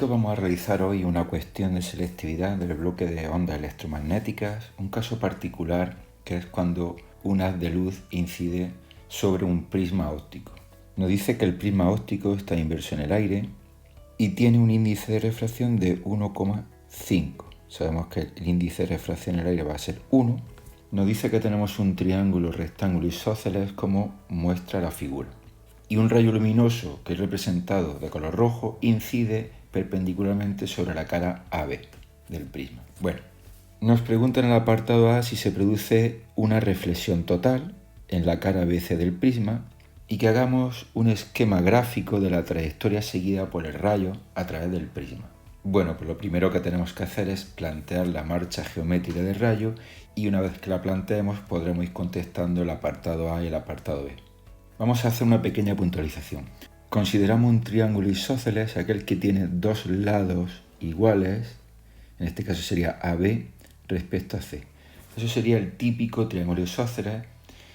propósito vamos a realizar hoy una cuestión de selectividad del bloque de ondas electromagnéticas, un caso particular que es cuando un haz de luz incide sobre un prisma óptico. Nos dice que el prisma óptico está inverso en el aire y tiene un índice de refracción de 1,5. Sabemos que el índice de refracción en el aire va a ser 1. Nos dice que tenemos un triángulo, rectángulo isósceles como muestra la figura. Y un rayo luminoso, que es representado de color rojo, incide perpendicularmente sobre la cara AB del prisma. Bueno, nos pregunta en el apartado A si se produce una reflexión total en la cara BC del prisma y que hagamos un esquema gráfico de la trayectoria seguida por el rayo a través del prisma. Bueno, pues lo primero que tenemos que hacer es plantear la marcha geométrica del rayo y una vez que la planteemos podremos ir contestando el apartado A y el apartado B. Vamos a hacer una pequeña puntualización. Consideramos un triángulo isósceles aquel que tiene dos lados iguales, en este caso sería AB respecto a C. Eso sería el típico triángulo isósceles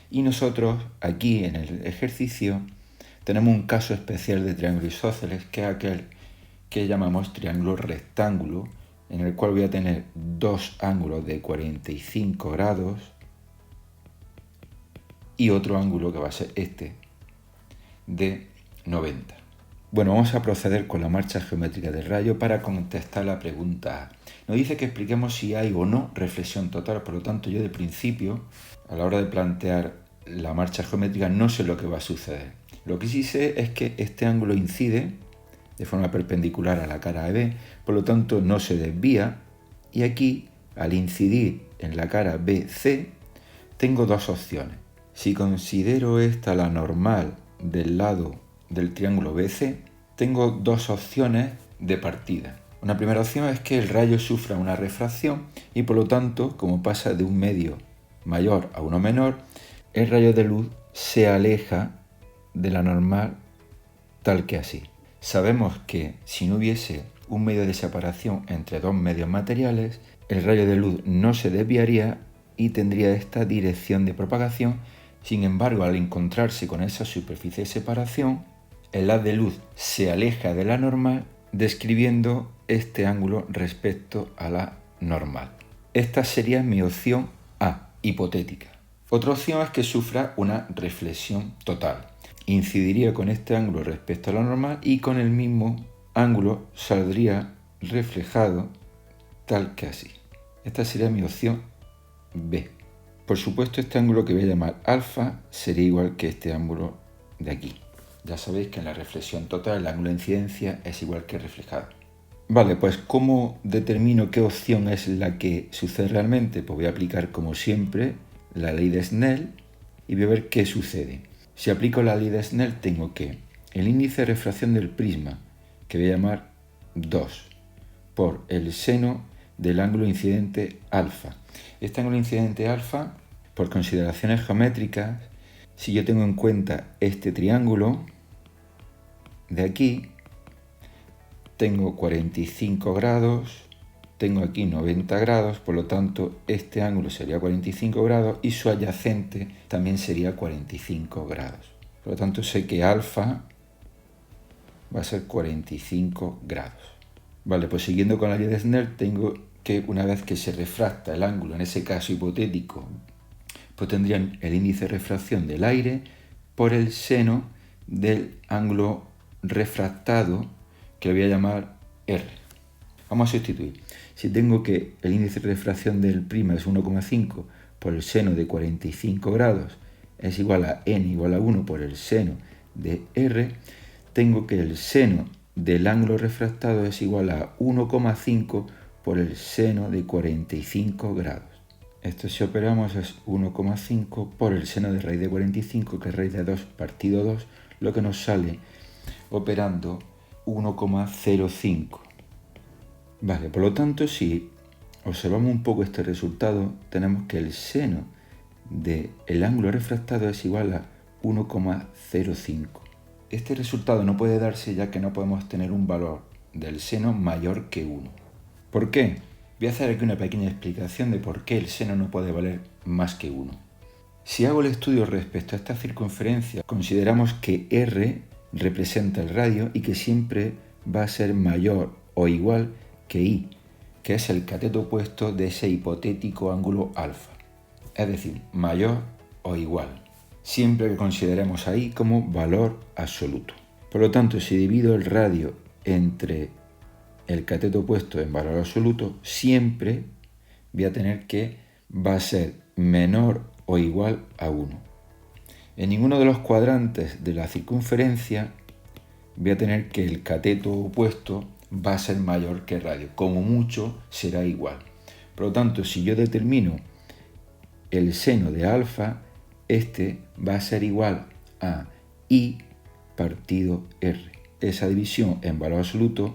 y nosotros aquí en el ejercicio tenemos un caso especial de triángulo isósceles que es aquel que llamamos triángulo rectángulo, en el cual voy a tener dos ángulos de 45 grados y otro ángulo que va a ser este de 90. Bueno, vamos a proceder con la marcha geométrica del rayo para contestar la pregunta A. Nos dice que expliquemos si hay o no reflexión total, por lo tanto yo de principio, a la hora de plantear la marcha geométrica, no sé lo que va a suceder. Lo que sí sé es que este ángulo incide de forma perpendicular a la cara AB, por lo tanto no se desvía, y aquí, al incidir en la cara BC, tengo dos opciones. Si considero esta la normal del lado del triángulo BC, tengo dos opciones de partida. Una primera opción es que el rayo sufra una refracción y por lo tanto, como pasa de un medio mayor a uno menor, el rayo de luz se aleja de la normal tal que así. Sabemos que si no hubiese un medio de separación entre dos medios materiales, el rayo de luz no se desviaría y tendría esta dirección de propagación. Sin embargo, al encontrarse con esa superficie de separación, el haz de luz se aleja de la normal, describiendo este ángulo respecto a la normal. Esta sería mi opción A, hipotética. Otra opción es que sufra una reflexión total. Incidiría con este ángulo respecto a la normal y con el mismo ángulo saldría reflejado tal que así. Esta sería mi opción B. Por supuesto, este ángulo que voy a llamar alfa sería igual que este ángulo de aquí. Ya sabéis que en la reflexión total el ángulo de incidencia es igual que reflejado. Vale, pues ¿cómo determino qué opción es la que sucede realmente? Pues voy a aplicar como siempre la ley de Snell y voy a ver qué sucede. Si aplico la ley de Snell tengo que el índice de refracción del prisma, que voy a llamar 2, por el seno del ángulo incidente alfa. Este ángulo incidente alfa, por consideraciones geométricas, si yo tengo en cuenta este triángulo de aquí, tengo 45 grados, tengo aquí 90 grados, por lo tanto este ángulo sería 45 grados y su adyacente también sería 45 grados. Por lo tanto sé que alfa va a ser 45 grados. Vale, pues siguiendo con la ley de Snell tengo que una vez que se refracta el ángulo, en ese caso hipotético, pues tendrían el índice de refracción del aire por el seno del ángulo refractado, que le voy a llamar R. Vamos a sustituir. Si tengo que el índice de refracción del prisma es 1,5 por el seno de 45 grados es igual a n igual a 1 por el seno de R, tengo que el seno del ángulo refractado es igual a 1,5 por el seno de 45 grados. Esto si operamos es 1,5 por el seno de raíz de 45, que es raíz de 2 partido 2, lo que nos sale operando 1,05. Vale, por lo tanto, si observamos un poco este resultado, tenemos que el seno del ángulo refractado es igual a 1,05. Este resultado no puede darse ya que no podemos tener un valor del seno mayor que 1. ¿Por qué? Voy a hacer aquí una pequeña explicación de por qué el seno no puede valer más que 1. Si hago el estudio respecto a esta circunferencia, consideramos que R representa el radio y que siempre va a ser mayor o igual que I, que es el cateto opuesto de ese hipotético ángulo alfa. Es decir, mayor o igual, siempre que consideremos a I como valor absoluto. Por lo tanto, si divido el radio entre el cateto opuesto en valor absoluto, siempre voy a tener que va a ser menor o igual a 1. En ninguno de los cuadrantes de la circunferencia voy a tener que el cateto opuesto va a ser mayor que el radio. Como mucho será igual. Por lo tanto, si yo determino el seno de alfa, este va a ser igual a I partido R. Esa división en valor absoluto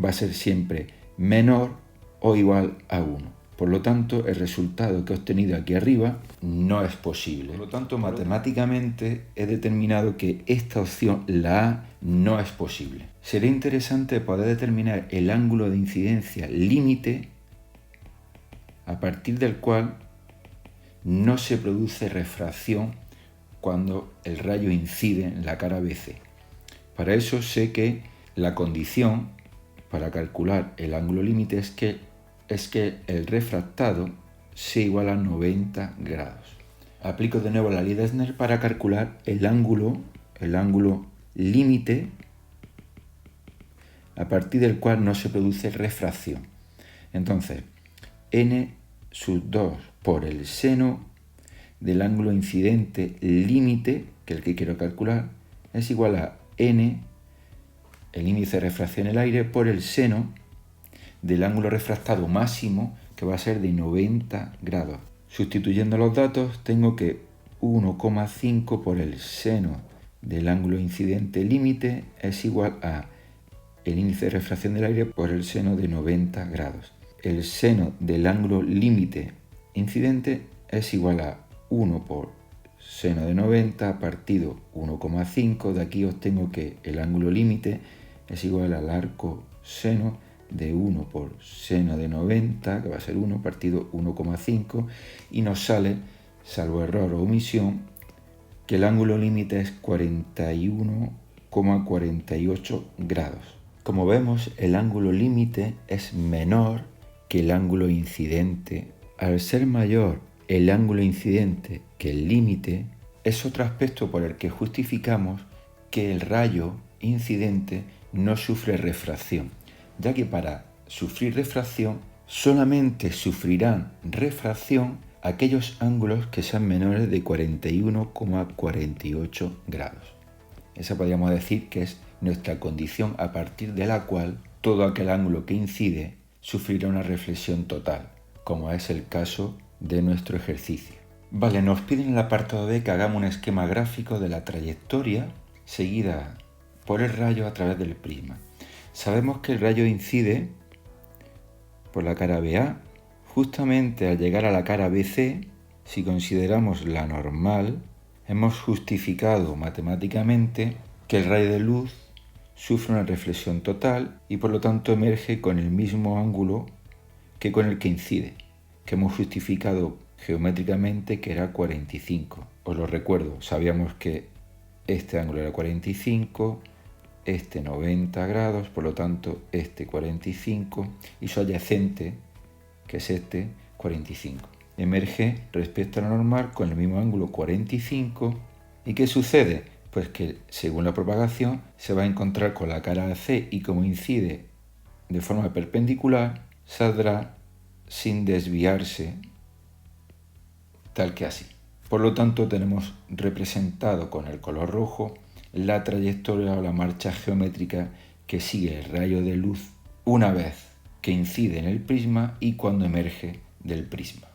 va a ser siempre menor o igual a 1. Por lo tanto, el resultado que he obtenido aquí arriba no es posible. Por lo tanto, matemáticamente he determinado que esta opción, la A, no es posible. Sería interesante poder determinar el ángulo de incidencia límite a partir del cual no se produce refracción cuando el rayo incide en la cara BC. Para eso sé que la condición para calcular el ángulo límite es que el refractado sea igual a 90 grados. Aplico de nuevo la ley de Esner para calcular el ángulo límite a partir del cual no se produce refracción. Entonces, n sub 2 por el seno del ángulo incidente límite, que es el que quiero calcular, es igual a n, el índice de refracción en el aire, por el seno del ángulo refractado máximo, que va a ser de 90 grados. Sustituyendo los datos, tengo que 1,5 por el seno del ángulo incidente límite es igual a el índice de refracción del aire por el seno de 90 grados. El seno del ángulo límite incidente es igual a 1 por seno de 90 partido 1,5. De aquí obtengo que el ángulo límite es igual al arco seno de 1 por seno de 90, que va a ser 1 partido 1,5, y nos sale, salvo error o omisión, que el ángulo límite es 41,48 grados. Como vemos, el ángulo límite es menor que el ángulo incidente. Al ser mayor el ángulo incidente que el límite, es otro aspecto por el que justificamos que el rayo incidente no sufre refracción, ya que para sufrir refracción solamente sufrirán refracción aquellos ángulos que sean menores de 41,48 grados. Esa podríamos decir que es nuestra condición a partir de la cual todo aquel ángulo que incide sufrirá una reflexión total, como es el caso de nuestro ejercicio. Vale, nos piden en el apartado B que hagamos un esquema gráfico de la trayectoria seguida por el rayo a través del prisma. Sabemos que el rayo incide por la cara BA. Justamente al llegar a la cara BC, si consideramos la normal, hemos justificado matemáticamente que el rayo de luz sufre una reflexión total y por lo tanto emerge con el mismo ángulo que con el que incide, que hemos justificado geométricamente que era 45. Os lo recuerdo, sabíamos que este ángulo era 45, este 90 grados, por lo tanto este 45 y su adyacente, que es este, 45. Emerge respecto a la normal con el mismo ángulo 45. ¿Y qué sucede? Pues que según la propagación se va a encontrar con la cara AC y como incide de forma perpendicular, saldrá sin desviarse tal que así. Por lo tanto, tenemos representado con el color rojo la trayectoria o la marcha geométrica que sigue el rayo de luz una vez que incide en el prisma y cuando emerge del prisma.